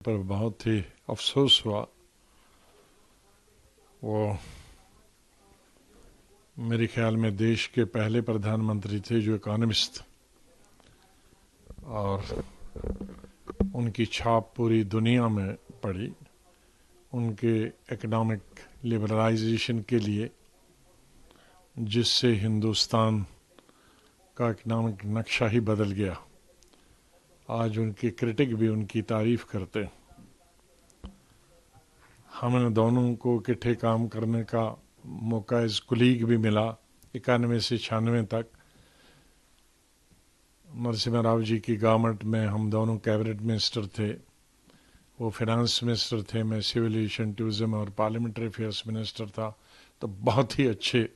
پر بہت ہی افسوس ہوا. وہ میرے خیال میں دیش کے پہلے پردھان منتری تھے جو اکانومسٹ، اور ان کی چھاپ پوری دنیا میں پڑی. ان کے اکنامک لبرلائزیشن کے لیے، جس سے ہندوستان کا اکنامک نقشہ ہی بدل گیا. آج ان کے کرٹک بھی ان کی تعریف کرتے. ہمیں دونوں کو اکٹھے کام کرنے کا موقع ایز کولیگ بھی ملا 91 سے 96 تک. نرسمہا راؤ جی کی گورنمنٹ میں ہم دونوں کیبنٹ منسٹر تھے. وہ فنانس منسٹر تھے، میں سول ایویشن ٹورزم اور پارلیمنٹری افیئرس منسٹر تھا. تو بہت ہی اچھے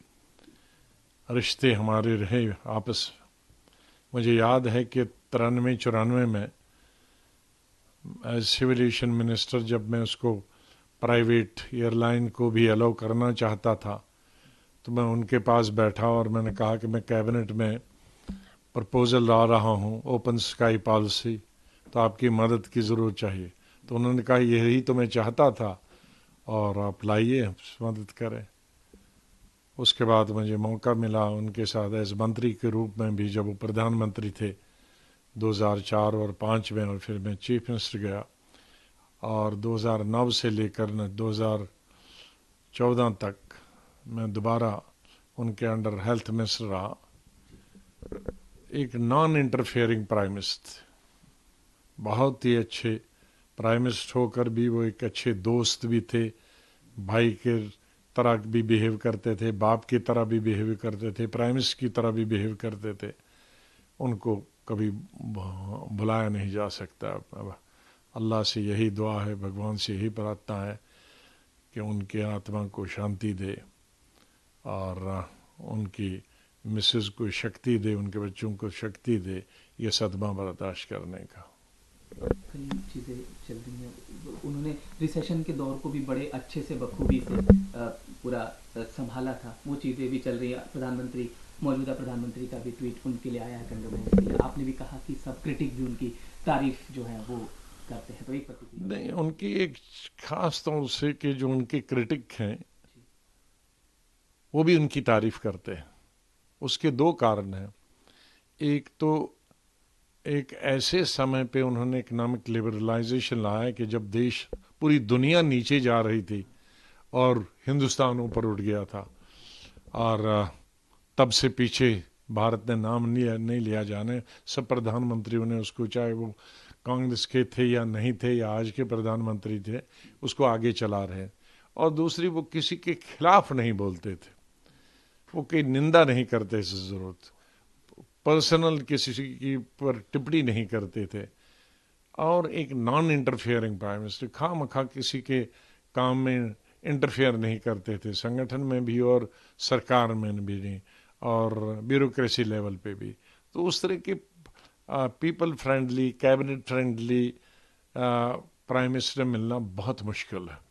رشتے ہمارے رہے آپس. مجھے یاد ہے کہ 93-94 میں ایز سول ایویشن منسٹر جب میں اس کو پرائیویٹ ایئر لائن کو بھی الاؤ کرنا چاہتا تھا، تو میں ان کے پاس بیٹھا اور میں نے کہا کہ میں کیبنٹ میں پرپوزل لا رہا ہوں اوپن اسکائی پالیسی، تو آپ کی مدد کی ضرورت چاہیے. تو انہوں نے کہا یہی تو میں چاہتا تھا اور آپ لائیے مدد کریں. اس کے بعد مجھے موقع ملا ان کے ساتھ ایز منتری کے روپ میں بھی، جب وہ پردھان منتری تھے 2004 اور 2005 میں، اور پھر میں چیف منسٹر گیا. اور 2009 سے لے کر 2014 تک میں دوبارہ ان کے انڈر ہیلتھ منسٹر رہا. ایک نان انٹرفیئرنگ پرائم منسٹر، بہت ہی اچھے پرائم منسٹر ہو کر بھی وہ ایک اچھے دوست بھی تھے. بھائی کے طرح بھی بیہیو کرتے تھے، باپ کی طرح بھی بیہیو کرتے تھے، پرائم منسٹر کی طرح بھی بیہیو کرتے تھے. ان کو کبھی بھلایا نہیں جا سکتا. اللہ سے یہی دعا ہے، بھگوان سے یہی پرارتھنا ہے کہ ان کی آتما کو شانتی دے اور ان کی مسز کو شکتی دے، ان کے بچوں کو شکتی دے یہ صدمہ برداشت کرنے کا. کئی چیزیں چل رہی ہیں. انہوں نے ریسیشن کے دور کو بھی بڑے اچھے سے بخوبی سے پورا سنبھالا تھا. وہ چیزیں بھی چل رہی ہیں. موجودہ پردھان منتری کا بھی ٹویٹ ان کے لیے آیا ہے کنڈومنس کے لیے. آپ نے بھی کہا کہ سب کرٹک بھی ان کی تعریف جو ہے وہ کرتے ہیں. تو ایک نہیں، ان کی ایک خاص طور سے کہ جو ان کے کرٹک ہیں وہ بھی ان کی تعریف کرتے ہیں. اس کے دو کارن ہیں. ایک تو ایک ایسے سمے پہ انہوں نے اکنامک لبرلائزیشن لایا کہ جب دیش پوری دنیا نیچے جا رہی تھی اور ہندوستان اوپر اٹھ گیا تھا، اور تب سے پیچھے بھارت نے نام نہیں لیا جانے. سب پردھان منتریوں نے اس کو، چاہے وہ کانگریس کے تھے یا نہیں تھے یا آج کے پردھان منتری تھے، اس کو آگے چلا رہے. اور دوسری، وہ کسی کے خلاف نہیں بولتے تھے، وہ کوئی نندا نہیں کرتے سے ضرورت، پرسنل کسی کی پر ٹپڑی نہیں کرتے تھے. اور ایک نان انٹرفیئرنگ پرائم منسٹر، خواہ مخواہ کسی کے کام میں انٹرفیئر نہیں کرتے تھے، سنگٹھن میں بھی اور سرکار میں بھی نہیں، اور بیوروکریسی لیول پہ بھی. تو اس طرح کے people friendly, cabinet friendly prime minister ملنا بہت مشکل ہے.